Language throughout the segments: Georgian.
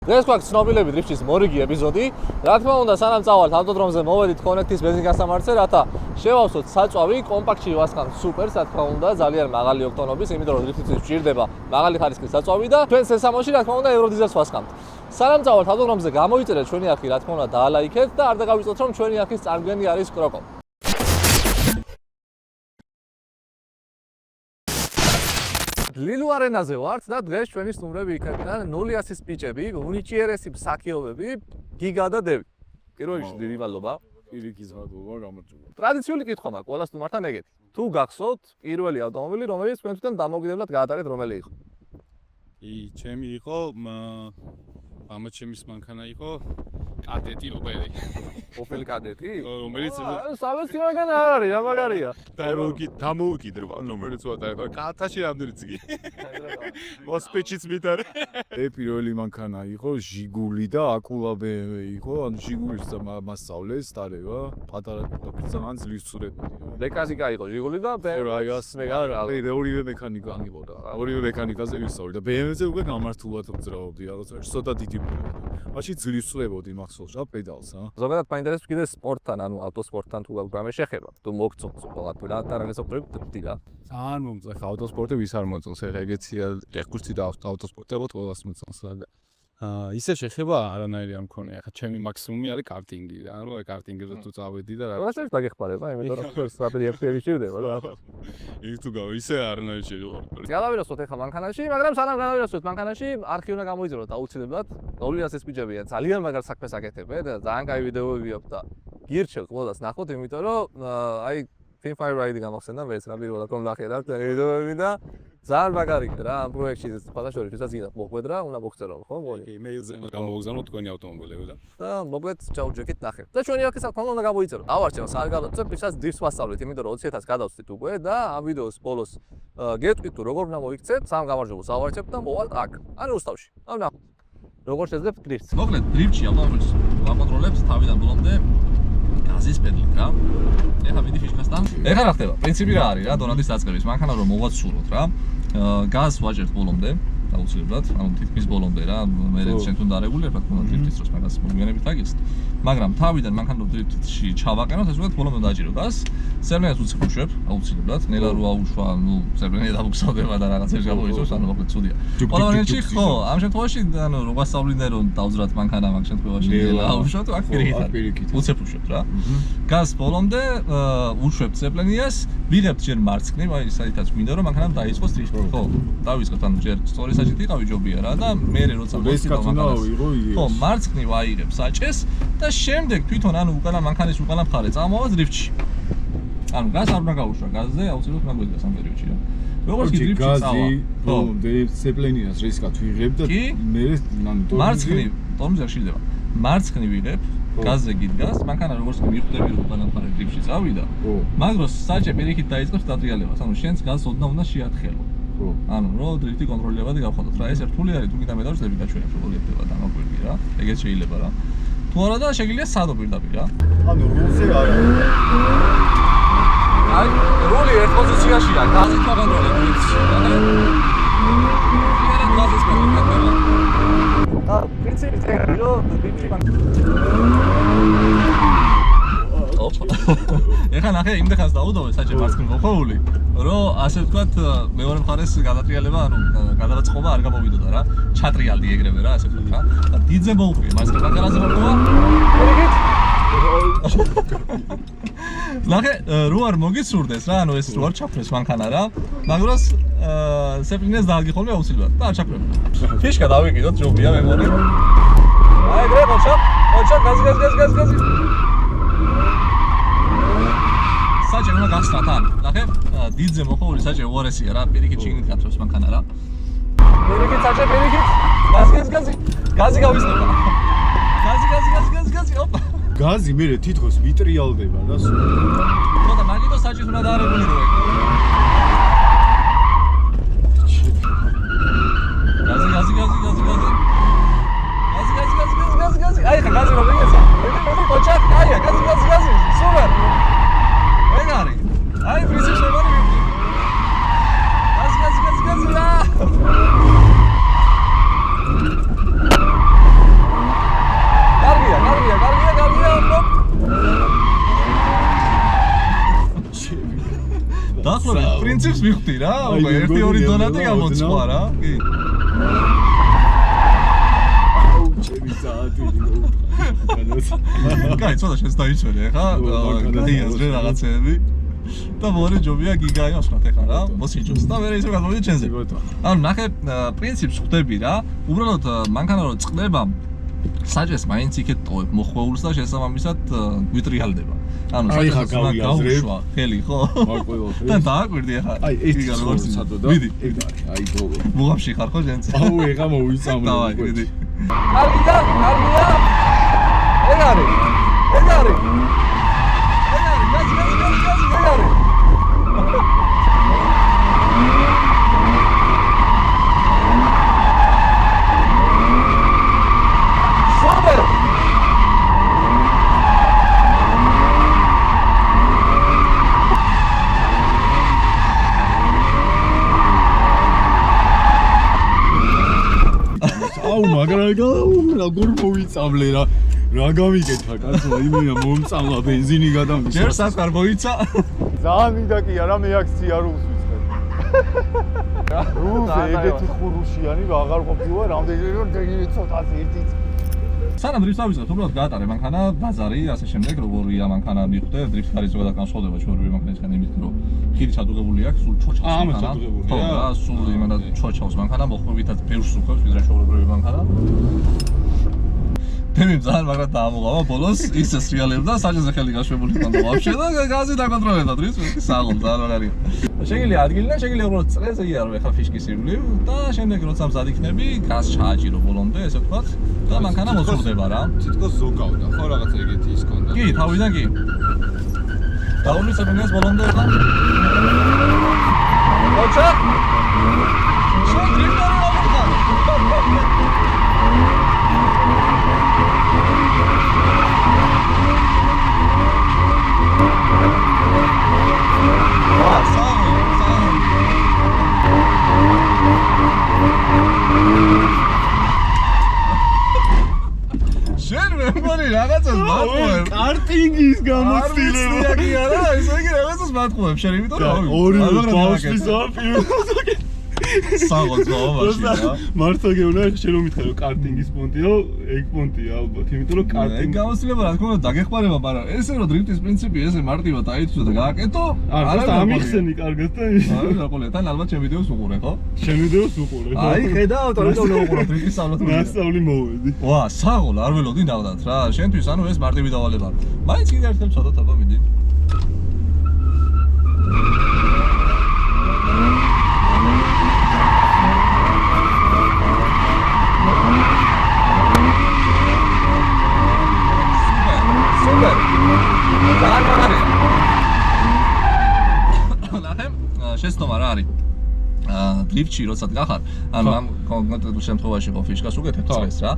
დღეს გვაქვს ცნობილები დრიფტის მორიგი ეპიზოდი. რა თქმა უნდა, სანამ წავალთ ავტოდრომზე, მოვედით Connect-ის ბენზინგასამართზე, რათა შევავსოთ საწვავი, კომპაქტში ვასხამთ სუპერს, რა თქმა უნდა, ძალიან მაღალი ოქტონობის, იმიტომ რომ დრიფტისთვის გვჭირდება მაღალი ხარისხის საწვავი და ჩვენ სესამოში, რა თქმა უნდა, ევროდიზელს ვასხამთ. სანამ წავალთ ავტოდრომზე, გამოიწერეთ ჩვენი არხი, რა თქმა უნდა, დაალაიქეთ და არ დაგავიწყოთ, რომ ჩვენი არხის წარდგენი არის კროკო. ლილუ არენაზე ვართ და დღეს ჩვენი სტუმრები იქებიან 0-100-ის პიჭები, უნიჭიერესი მსახიობები, გიგა და დევი. პირველ რიგში დიდი მადლობა. პირიქის მადლობა გამარჯობა. ტრადიციული კითხვა მაქვს ყველა სტუმართან ეგეთი. თუ გახსოვთ პირველი ავტომობილი, რომელიც თქვენთან დამოუკიდებლად გაატარეთ, რომელი იყო? ჩემი იყო, ამაჩემის მანქანა იყო კადეტი ოპელი. ოპელ კადეტი? რომელიც სამეცი მანქანა არ არის, რა მაგარია. დამოუკიდებლად, რომელიც ვატარებ. კალთაში რამდენი წგი? მოსპეჩიც მიტარე. პირველი მანქანა იყო ჟიგული და აკულა BMW იყო, ანუ ჟიგულის მასწავლეს დარება, პატარა ძალიან ძლივს ცურებდი. მექანიკა იყო ჟიგული და რაიას ორივე მექანიკა ამიყოდა. ორივე მექანიკაზე ვისწავლე და BMW-ზე უკვე გამართულად ვძრაობდი, რაღაცა ცოტა დიდი მაშინ ძლივს ცურებოდი მახსოვს რა პედალს, ა. ზოგადად მაინტერესებს კიდე სპორტთან, ანუ ავტოსპორტთან თუ გაგვრამე შეხება. თუ მოგწონს უბრალოდ რა ტრანსპორტი და ძალიან მომწონს ხა ავტოსპორტი ვის არ მოწონს ეხა ეგეცია ეხკურსი და ავტოსპორტებოთ ყველას მოწონს და ისე შეხება არანაირი არ მქონია ხა ჩემი მაქსიმუმი არის კარტინგი რა რომ აი კარტინგზე თუ წავედი და რა რასაც დაგეხმარება იმიტომ რომ სპრაპერი ეფტერი შეიძლება რა იქ თუ გავა ისე არანაირი შეიძლება გავავიროსოთ ეხა მანქანაში მაგრამ სანამ გავავიროსოთ მანქანაში არხი უნდა გამოიძროთ აუცილებლად 0-100-ის პიჭებია ძალიან მაგარ საქმეს აკეთებენ და ძალიან კაი ვიდეოები აქვს და გირჩევთ ყველას ნახოთ იმიტომ რომ აი Team Fire Ride გამახსენდა მეც რა პირველად რომ ნახეთ ვიდეოები და ძალიან მაგარი რა ამ პროექტში სხვადასხვა შეიძლება მოყვედრა უნდა მოგწერო ხო მოლი იმეილზე გამოგზავნოთ თქვენი ავტომობილები და მოკლედ ჩაუჯექით ნახეთ და ჩვენი აქ საკმაოდ უნდა გამოიწეროთ ავარჩევს არ გავაწევ ვისაც დივს ვასწავლეთ იმიტომ რომ 20000 გადავწვით უკვე და ამ ვიდეოს ბოლოს გეტყვით თუ როგორ უნდა მოიქცეთ სამ გამარჯვებულს ავარჩევთ და მოვალთ აქ ან რუსთავში ამ ნახოთ როგორ შეძლებთ დრიფტს მოკლედ დრიფტში ავტომობილს ვაკონტროლებს თავიდან ბოლომდე გაზის პედლით რა ეხლა მიდი ფიშკასთან ეხლა რა ხდება პრინციპი რა არის რა დონატის დაწყების მანქანა რომ მოვაცუროთ რა გაზს ვაჭერთ ბოლომდე აუცილებლად ანუ თითქმის ბოლომდე რა მე შენ თუ დარეგულირებ რა თქმა უნდა დრიფტის დროს მაგას მოგვიანებით აგიხსნით მაგრამ თავიდან მანქანა დრიფტში ჩავაყენოთ ასე ვთქვათ ბოლომდე დაჭირო გაზს სერმენას უცებ აუცილებლად ნელა რო აუშვა ნუ სერმენი დამოგზავნება და რაღაცებს გამოიწვევს ანუ მოკლედ ცუდია ყველა ვარიანტში ხო ამ შემთხვევაში ანუ რო გასავლინე რომ დავძრათ მანქანა მაგ შემთხვევაში ნელა აუშვა თუ აქ პირიქით უცებ უშვებთ რა გაზს ბოლომდე უშვებთ სერმენიას ვიღებთ ჯერ მარცხნივ აი საერთოდ მინდა რომ მანქანამ დაიწყოს დრიფტი ხო დავიწყოთ ანუ ჯერ სწორი საჭირი ყავიჯობია რა და მე როცა ხო მარცხნივ აიღებ საჭეს და შემდეგ თვითონ ანუ უკანა მანქანის უკანა მხარე წამოვა დრიფტში ანუ გაზს არ უნდა გაუშვა გაზზე აუცილებლად უნდა გვიდგას ამ პერიოდში რა როგორც კი დრიფტში წავა ხო სეპლენიას რისკად ვიღებ და მე ანუ მარცხნივ ტორმზე არ შეიძლება მარცხნივ ვიღებ გაზზე გიდგას მანქანა როგორც კი მიხვდები რომ უკანა მხარე დრიფტში წავიდა მაგ დროს საჭე პირიქით დაიწყებს დატრიალებას ანუ შენს გაზს ოდნავ უნდა შეათხელო ანუ რო დრიფტი კონტროლებადი გავხადოთ რა ეს რთული არის თუ კიდე მე დავშლები გაჩვენებ როგორ იქნება დამოკვირდი რა ეგეც შეიძლება რა თუ არა და შეგიძლია სადო პირდაპირ რა ანუ რულზე არა აი რული ერთ პოზიციაშია გაზი კონტროლები დრიფტში გაზის კონტროლები და პრინციპი ეგრე რომ დრიფტი ეხლა ნახე იმ დახას დაუდოვე საჭე მარცხნივ მოხეული რომ ასე ვთქვათ მეორე მხარეს გადატრიალება ანუ გადაწყობა არ გამოვიდოდა რა ჩატრიალდი ეგრევე რა ასე ვთქვათ რა და დიდზე მოუყრია მარცხნივ კანალზე მოყვა ნახე რო არ მოგიცურდეს რა ანუ ეს რო არ ჩაფრეს მანქანა რა მაგრამ სეპლინეს დააგიხოლმე აუცილებლად და არ ჩაფრებდა ფიშკა დავიკიდოთ ჯობია მე მგონი აი ეგრე მოჩა გაზი საჭე უნდა გასწრათ ან ნახე დიდზე მოყოლი საჭე უარესია რა პირიქით შიგნით გაწევს მანქანა რა პირიქით საჭე პირიქით გაზი გავისწრება გაზი ოპა გაზი მე თითქოს ვიტრიალდება რა სულ ხო და მაგითო საჭეს უნდა დაარეგულირო გაზი აი ხა გაზი მოგიგეცა მე კოჩა აია გაზი სუპერ ეგარი აი პრინციპი შემოდი გაზი რა პრინციპს მივხვდი რა, უკვე 1-2 დონატი გამოცხვა რა. კი. ჩემი საათი. კაი, ცოტა შენს დაიჩვენე ხა? გაიაზრე რაღაცეები. და მორი ჯობია გიგაი ასხათ ეხა რა, მოსიჯოს და მე ისე გადმოვიდე ჩენზე. ანუ ნახე პრინციპს ხვდები რა, უბრალოდ მანქანა რომ წყდება საჭეს მაინც იქეთ ტოვებ მოხვეულს და შესაბამისად გვიტრიალდება. ანუ საჭეს გავუშვა ხელი ხო? და დააკვირდი ეხა. აი ეს როგორც სადო და მიდი. აი ბოლო. მუღამში ხარ ხო შენც? აუ ეხა მოვიწამლე. დავაი, მიდი. კარგია. ეგ არის. აუ მაგრამ როგორ მოვიწამლე რა გამიგეთა კაცო იმენა მომწამლა ბენზინი გადამიშა ჯერ საკარ მოიცა ძალიან მინდა კი არა მე აქცია რუსს ვიწყებ რუსი ეგეთი ხურუშიანი აღარ ყოფილა რამდენჯერ რომ დეგინი ცოტას ერთი სანამ დრიფტს ავიწყებთ უბრალოდ გაატარე მანქანა ბაზარი ასე შემდეგ როგორია მანქანა მიხვდე დრიფტს არის ზოგადად განსხვავდება ჩვენი მანქანისგან იმით რომ ხიდი ჩადუღებული აქვს სულ ჩოჩავს მანქანა ხო რა სულ იმენა ჩოჩავს მანქანა მოხმობითაც ბევრს უხევს ვიდრე შეულებრივი მანქანა თემი ძალიან მაგრად დაამოღავა ბოლოს ისე სრიალებდა საჭეზე ხელი გაშვებული ხანდა ვაფშე და გაზი დაკონტროლებდა დრიფტს საღოლ ძალიან მაგარია შეგიძლია ადგილიდან შეგიძლია უბრალოდ წრეზე იარო ეხლა ფიშკის ირგვლივ და შემდეგ როცა მზად იქნები გაზ ჩააჭირო ბოლომდე ესე ვთქვათ და მანქანა მოძრდება რა თითქოს ზოგავდა ხო რაღაცა ეგეთი ის ქონდა კი თავიდან კი დაუნისებინეს ბოლომდე ეხლა ოჩა შენ დრიფტარი ვაფხარ შენ მე მგონი რაღაცას მატყუებ კარტინგის გამოცდილება კი არა ესე იგი რაღაცას მატყუებ შენ იმიტომ რომ ორი ბავშვის აფიო საღოლს მოვაშია მართლა გეუბნა შენ რომ მითხარ რომ კარტინგის პონტია ეგ პონტია ალბათ იმიტომ რომ კარტინგი ეგ გამოცდილება რა თქმა უნდა დაგეხმარება მაგრამ ესე რომ დრიფტის პრინციპი ესე მარტივად აიწვიო და გააკეთო არა ამიხსენი კარგად და არა რა თან ალბათ ჩემ ვიდეოს უყურე ხო შენ ვიდეოს უყურე აი ხედავ თორემ რომ უყურე დრიფტის სწავლად მასწავლი მოვედი ვა საღოლ არ ველოდი ნახდათ რა შენთვის ანუ ეს მარტივი დავალება მაინც კიდე ერთხელ ცოტა თაბა მიდი შეცდომა რა არის დრიფტში როცა დგახარ ანუ ამ კონკრეტულ შემთხვევაში ხო ფიშკას უკეთებ წეს რა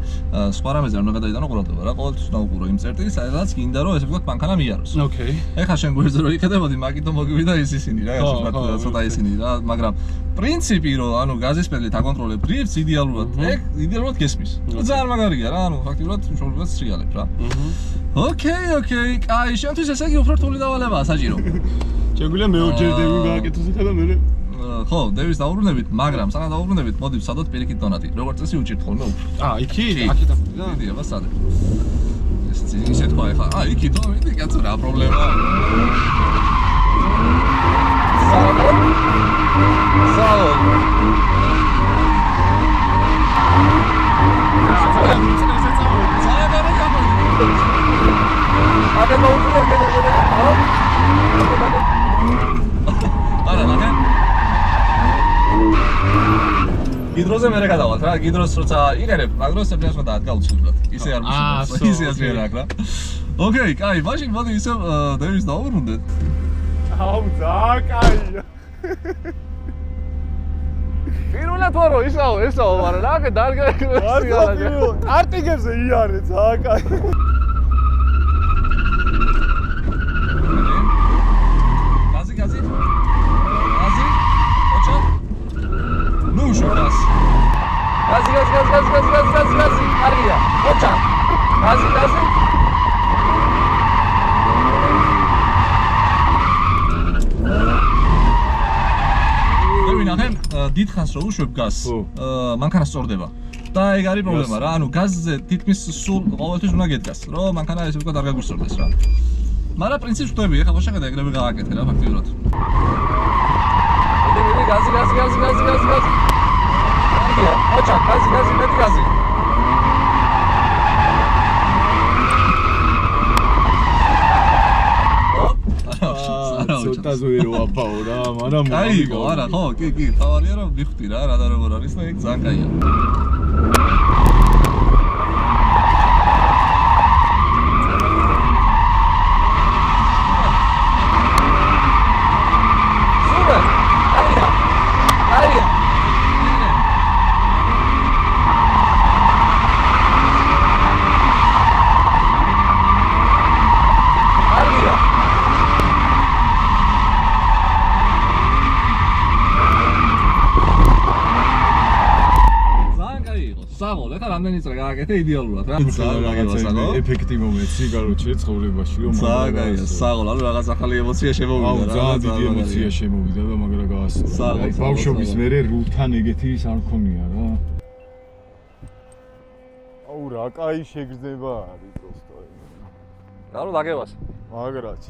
სხვა რამეზე არ უნდა გადაიდანო ყურადღება რა ყოველთვის უნდა უყურო იმ წერტილი სადაც გინდა რომ ესე ვთქვათ მანქანა მიაროს ოკეი ეხლა შენ გვერდზე რო იხედებოდი მაგითო მოგივიდა ის ისინი რა ცოტა ისინი რა მაგრამ პრინციპი რომ ანუ გაზის პედლით აკონტროლებ დრიფტს იდეალურად გესმის ძალიან მაგარია რა ანუ ფაქტიურად უშუალოდ სრიალებ რა ოკეი კაი შენთვის ესე იგი უფრო რთული დავალებაა საჭირო შეგვიძლია მეოჯერ დევი გააკეთოს ახლა და მე ხო, დევის დაუბრუნებით, მაგრამ სანამ დაუბრუნებით, მოდი ვსადოთ პირიქით დონატი. როგორც წესი უჭირთ ხოლმე უფრო. იქი? აქეთ ახლა და? დიდი აბა სადე. ისე თქვა ეხლა. იქით და მიდი კაცო რა პრობლემაა. სალო. გიდროზე მე გადავალთ რა გიდროს როცა იყერებ მაგრამ სეპლენს უნდა დაგაუცილებლად ისე არ მიშნობს ისე არ შეიძლება რა ოკეი კაი მაშინ მოდი ისე დევის დაუბრუნდეთ აუ ძაკაია პირველად ვარო ისაო მაგრამ რა დარგა კარტინგებზე იარე ძაკაია გაზი ოჩა ნუ შორას გაზი არია ოჩა გაზი დიდხანს რო უშვებ გაზს, მანქანა სწორდება. და ეგ არის პრობლემა რა, ანუ გაზზე თითქმის სულ ყოველთვის უნდა გედგას, რომ მანქანა ესე ვთქვათ არ გაგუსწორდეს რა. მაგრამ პრინციპს ხვდები, ეხლა შეხედე ეგრევე გააკეთე რა ფაქტიურად. მედი გაზი. ოჩა, გაზი, მედი გაზი. ცოტა ზოირო აფაო რა, მაგრამ კაიგო, არა, ხო, კი, თავარია რომ მივხვდი რა და როგორ არის და ეგ ძალიან კაია. საღოლ, ეხლა რამდენი წრე გააკეთე იდეალურად რა. რაღაცა ეფექტი მომეცი, კაროჩე, ცხოვრებაში რომ მაგარია, საღოლ, ანუ რაღაც ახალი ემოცია შემოვიდა რა. ძალიან დიდი ემოცია შემოვიდა და მაგრა გაასწორა. ბავშვობის მერე რულთან ეგეთი ის არ მქონია რა. აუ რა, კაი შეგრძნება არის პროსტო. ანუ დაგევას. მაგრაც.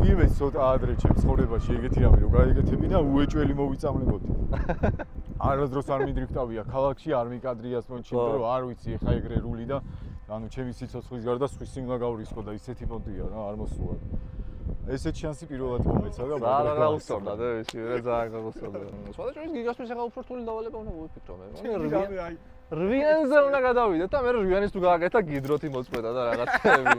ვინმე ცოტა ადრე ჩემ ცხოვრებაში ეგეთი რამე რო გაიგეთები და უეჭველი მოვიწამლებოდი. არასდროს არ მიდრიფტავია ქალაქში, არ მიკადრიას მონჩინო, რომ არ ვიცი ხა ეგრე რული და ანუ ჩემი სიცოცხლის გარდა სხვისი უნდა გავრისხო და ისეთი პონტია რა, არ მოსულა. ესეთ შანსი პირველად მომეცა და მაგრამ რა უსწორდა და ეს ძალიან გაგუსწორდა. სხვადასხვა გიგასთვის ახლა უფრო რთული დავალება უნდა მოვიფიქრო მე. რვიანზე უნდა გადავიდე და მე რვიანის თუ გააკეთა გიდროთი მოწყვეტა და რაღაცები.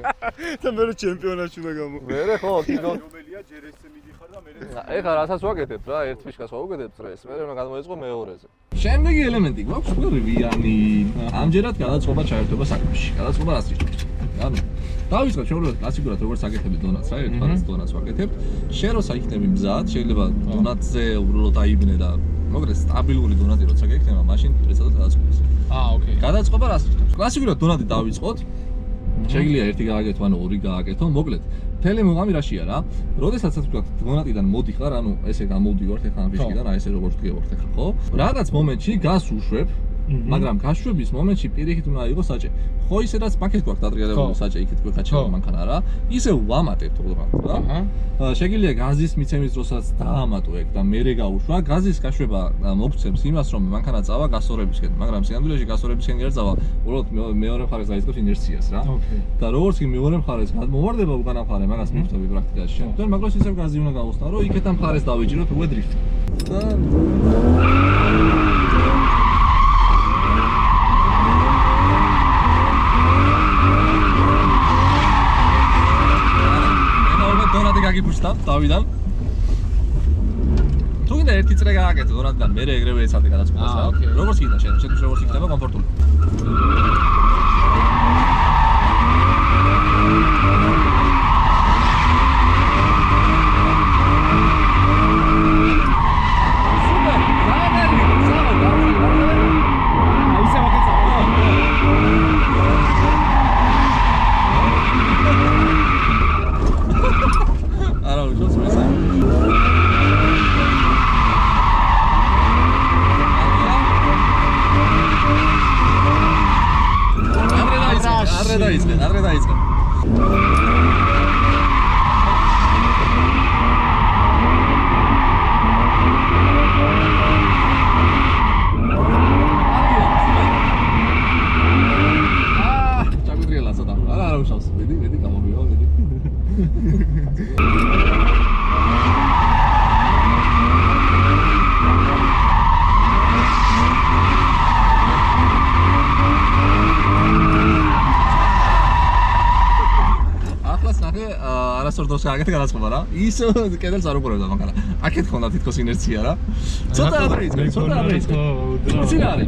და მე ჩემპიონატში უნდა გამო. მე ხო, კიდო რომელია ჯერ ესე მიდიხარ და მე ეხლა რასაც ვაკეთებ რა, ერთ ფიშკას ვაუგედებ წრეს, მე უნდა გადმოეწყო მეორეზე. შემდეგი ელემენტი გვაქვს რვიანი. ამჯერად გადაწყობა ჩაერთვება საქმეში. გადაწყობა რას ნიშნავს? ანუ დავიწყოთ შეუძლებლად კლასიკურად როგორც აკეთებ დონატს რა, ერთმანეთს დონატს ვაკეთებ. შენ როცა იქნები მზად, შეიძლება დონატზე უბრალოდ აიბნე და მოგრე სტაბილური დონატი როცა გექნება, მაშინ რეცადად გადაწყობს. ოკეი. გადაწყობა რას ნიშნავს? კლასიკურად დონატი დავიწყოთ. შეიძლება ერთი გააკეთო, ანუ ორი გააკეთო, მოკლედ. მთელი მუღამი რაშია რა? როდესაც თქვა დონატიდან მოდიხარ, ანუ ესე გამოვდივართ ეხლა ფიშკიდან, აი ესე როგორც გიევართ ეხლა, ხო? რაღაც მომენტში გას უშვებ, მაგრამ გაშვების მომენტში პირიქით უნდა იყოს საჭე. ხო ისედაც პაკეტ გვაქვს დადრიალებული საჭე იქით გვექაჩება მანქანა რა. ისე ვამატებთ უბრალოდ რა. შეიძლება გაზის მიცემის დროსაც დაამატო ეგ და მერე გაუშვა. გაზის გაშვება მოგცემს იმას, რომ მანქანა წავა გასწორებისკენ, მაგრამ სინამდვილეში გასწორებისკენ არ წავა, უბრალოდ მეორე მხარეს დაიწყებს ინერციას რა. და როგორც კი მეორე მხარეს გადმოვარდება უკანა მხარე, მაგას მივხვდები პრაქტიკაში. შენ მაგრამ ისევ გაზი უნდა გავუსწრო, რომ იქეთან მხარეს დავიჭიროთ უკვე დრიფტი. და დონატი გაგიფუშტა დავიდან. თუ გინდა ერთი წრე გააკეთე დონატიდან, მე ეგრევე ეცადე გადაწყობას რა. როგორც გინდა შენ, შენ როგორც იქნება კომფორტული. Arre daizke. Çakudriela sada. Ara უშავს. მედი გამოვივა, მედი. არასდროს დროს გააკეთე გადაწყობა რა. ისო კედელს არ უყურებდა მანქანა. აქეთ ხონდა თითქოს ინერცია რა. ცოტა ადრე იწყე. იცი რა არის?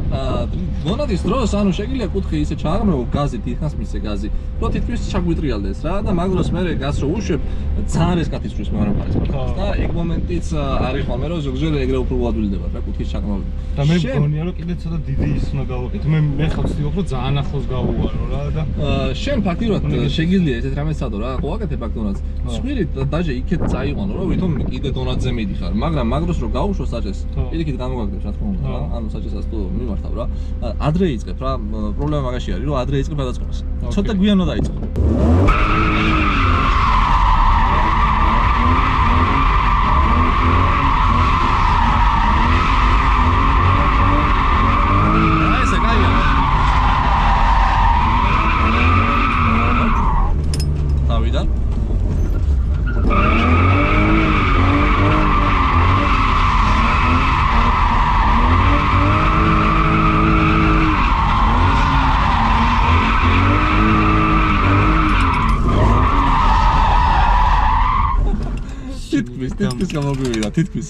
მონადის დროს ანუ შეგვიძლია კუთხე ისე ჩააღმრევო გაზი დიდხანს მისცე გაზი რომ თითქმის ჩაგვიტრიალდეს რა და მაგროს მე გაზს რო უშვებ ძალიან რესკათისთვის მეორე მხარეს და ეგ მომენტიც არის ხოლმე რომ ზოგჯერ ეგრე უფრო ვალდებდება რა კუთხის ჩაღმრევი და მე მგონია რომ კიდე ცოტა დიდი ის უნდა გავაკეთო მე ხარ ვცდილობ რომ ძალიან ახლოს გავუვარო რა და შენ ფაქტიურად შეგიძლია ესეთ რამეს სადო რა ხო აკეთებ ფაქტონაც სხვილი დაჟე იქეთ წაიყვანო რომ ვითომ კიდე დონატზე მიდიხარ მაგრამ მაგროს რო გაუშვა საჭეს პირიქით გამოგაგდებს რა თქმა უნდა რა ანუ საჭესაც თუ მიმართავ რა ადრე იწყებ რა პრობლემა მაგაში არის რომ ადრე იწყებ გადაწყობას ცოტა გვიან უნდა დაიწყო თითქმის გამოგვივიდა თითქმის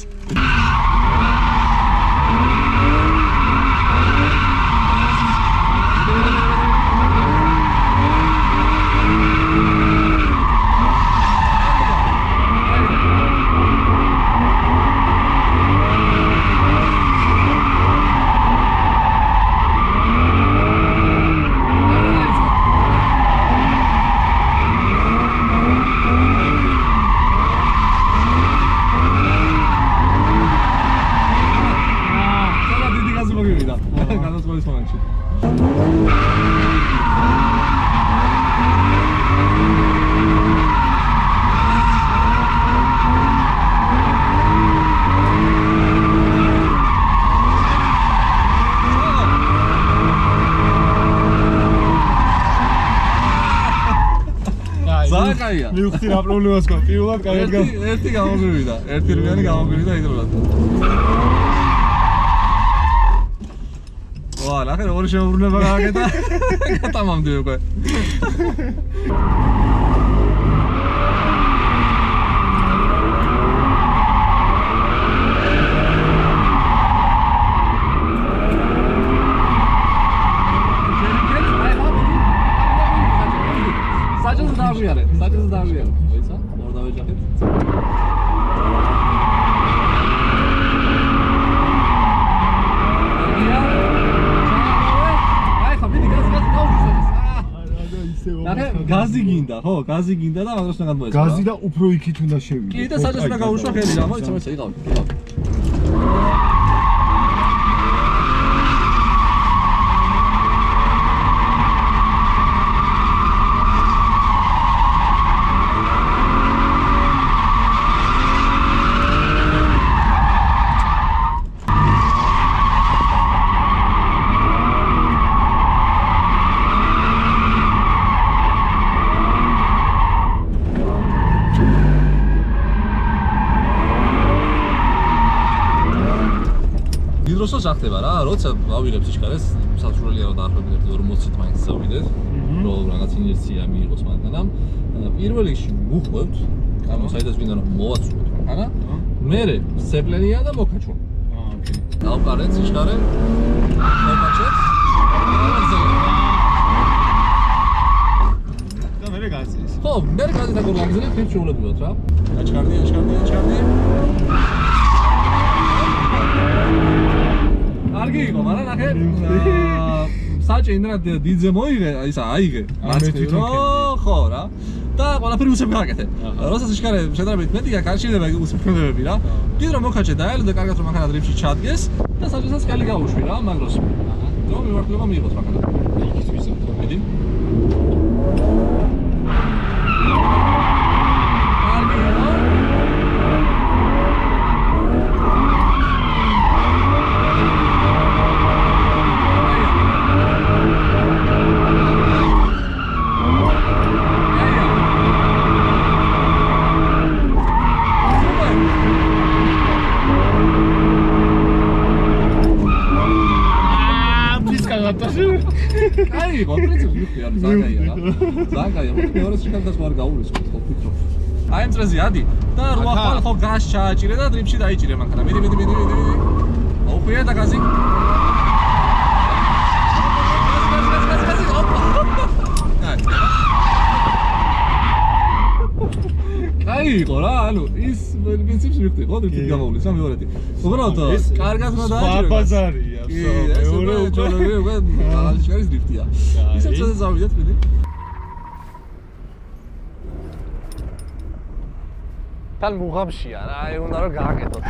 გადაწყვეტის მომენტში ზაკაია მივხვდი რა პრობლემას გქონდა პირველად კარგად ერთი გამოგვივიდა ერთი რვიანი გამოგვივიდა იდრულად ვა, ნახე როგორი შემოbrunება გააკეთა. გატამამდე უკვე. საჭიროა დავიარე. მოიცა? ორ დავეჯახეთ. გაზი გინდა, ხო, გაზი გინდა და მაგას უნდა გამოეცა. გაზი და უფრო იქით უნდა შევიდე. კი და საჭეს უნდა გაუშვა ხელი რა, მოიცა, იყავი. როსოს ახდება რა, როცა ავიღებ სიჩქარეს, საშუალია რომ დაახლოებით 40-ით მაინც წავიდეთ, რომ რაღაც ინერცია მიიღოს მანქანამ. პირველ რიგში უხვევთ, ანუ საიდანაც ვინდა რომ მოვაცუროთ მანქანა, მერე სეპლენია და მოკაჩვო. ოკეი. დავყარეთ სიჩქარე, მოკაჩეთ. და მერე გაზის. ხო, მერე გაზი დაგორგანიზებთ, ხეთ შეულებრივად რა. აჩქარდი. კარგი იყო, მაგრამ ნახე საჭე ინდრა დიდზე მოიღე, ისა აიღე. ხო რა. და ყველაფერი უსებ გააკეთე. როცა სიჩქარე შედარებით მეტია, კარჩილდება უსაფრთხოებები რა. კიდე რომ მოკაჩე დაელო და კარგად რომ მანქანა დრიფში ჩადგეს და საჭესაც კალი გაუშვი რა მაგროს. რომ მიმართულება მიიღოს მანქანა. იქით ვიზავთ. მიდი. აი, კონტროლს ვიხდი, ანუ ზაგაია რა. ზაგაია, მეორე სიტყვას ვარ გაურისხოთ, ხო ვფიქრობ. აი ამ წრეზე ადი და რვა ხვალ ხო გაზ ჩააჭირე და დრიფში დაიჭირე მანქანა. მიდი. აუხია და გაზი. ანუ ის პრინციპს მივხვდი, ხო, ერთით გამოვლის, მეორეთი. უბრალოდ კარგად უნდა დააჭირო. ბაზარია, მეორე უკვე აღაშკარის დრიფტია. ისე წელს ავიდეთ მიდი. თან მუღამშია რა, უნდა რომ გააკეთოთ.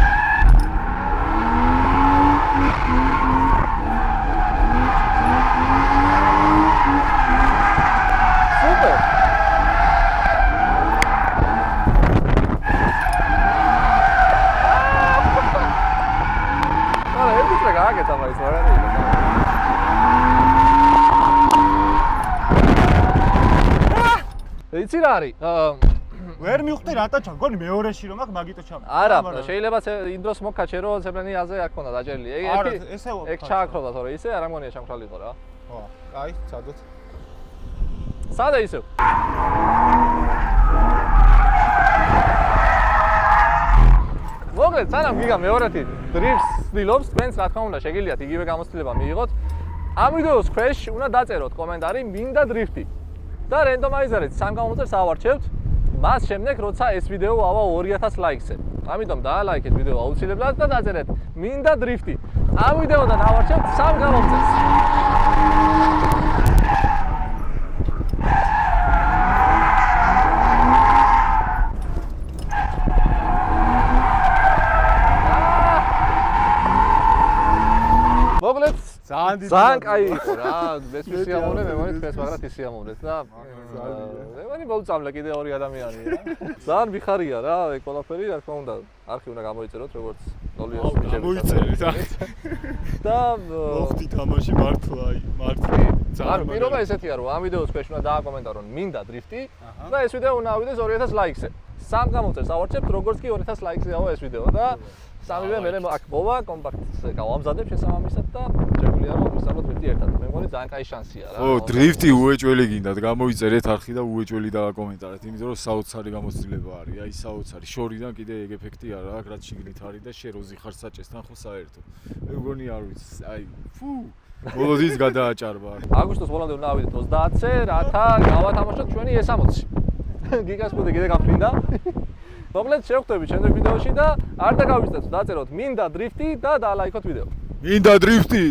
სუპერ. არა, ეს რა გააკეთა მაინც რა არის. იცი რა არის? ვერ მივხვდი რატო ჩამგონი მეორეში რომ აქ მაგიტო ჩამო. არა, შეიძლება იმ დროს მოკაჩე რომ ცებრენიაზე აქ ქონდა დაჭერილი. ეგ ჩააქრობდა, თორე ისე არ ამგონია ჩამქრალი იყო რა. ხო, აი, წადოთ. სადა ისევ? მოგეთ, სანამ გიგა მეორეთი დრიფტს ცდილობს, თქვენს რა თქმა უნდა შეგიძლიათ იგივე გამოცდილება მიიღოთ. ამ ვიდეოს ქვეშ უნდა დაწეროთ კომენტარი მინდა დრიფტი. და რენდომაიზერით სამ გამოწერს ავარჩევთ. მას შემდეგ როცა ეს ვიდეო ავა 2000 ლაიქზე. ამიტომ დაალაიქეთ ვიდეო აუცილებლად და დაწერეთ მინდა დრიფტი. ამ ვიდეოდან ავარჩევთ სამ გამოწერს. მოგლეთ ძალიან კაი იყო რა, ეს სიამოვნე მე მგონი თქვენს მაგრად ისიამოვნეთ და მე მგონი მოუწამლა კიდე ორი ადამიანია. ძალიან მიხარია რა, ეგ ყველაფერი რა თქმა უნდა არხი უნდა გამოიწეროთ როგორც ნოლიოს მიჭებით. მოიწერეთ და მოხდი თამაში მართლა. ანუ პირობა ესეთია რომ ამ ვიდეოს ქვეშ უნდა დააკომენტარონ მინდა დრიფტი და ეს ვიდეო უნდა ავიდეს 2000 ლაიქზე. სამ გამოწერს ავარჩევთ როგორც კი 2000 ლაიქზე ავა ეს ვიდეო და სამივე მე აქ მოვა კომპაქტს გავამზადებ შესაბამისად და შეგვიძლია რომ ვისწავლოთ ერთი ერთად. მე მგონი ძალიან კაი შანსია რა. ო, დრიფტი უეჭველი გინდათ, გამოიწერეთ არხი და უეჭველი დააკომენტარეთ, იმიტომ რომ საოცარი გამოცდილება არის, აი საოცარი. შორიდან კიდე ეგ ეფექტი არა აქვს, რაც შიგნით არის და შეროზი ხარ საჭესთან ხო საერთოდ. მე მგონი არ ვიცი, აი, ფუ, ბოლოდის გადააჭარბა. აგვისტოს ბოლომდე უნდა ავიდეთ 30-ზე, რათა გავათამაშოთ ჩვენი S60. გიგას მოდი კიდე გაფრინდა. მოგლეთ შევხვდებით შემდეგ ვიდეოში და არ დაგავიწყდეთ დაწეროთ მინდა დრიფტი და დალაიქოთ ვიდეო. მინდა დრიფტი.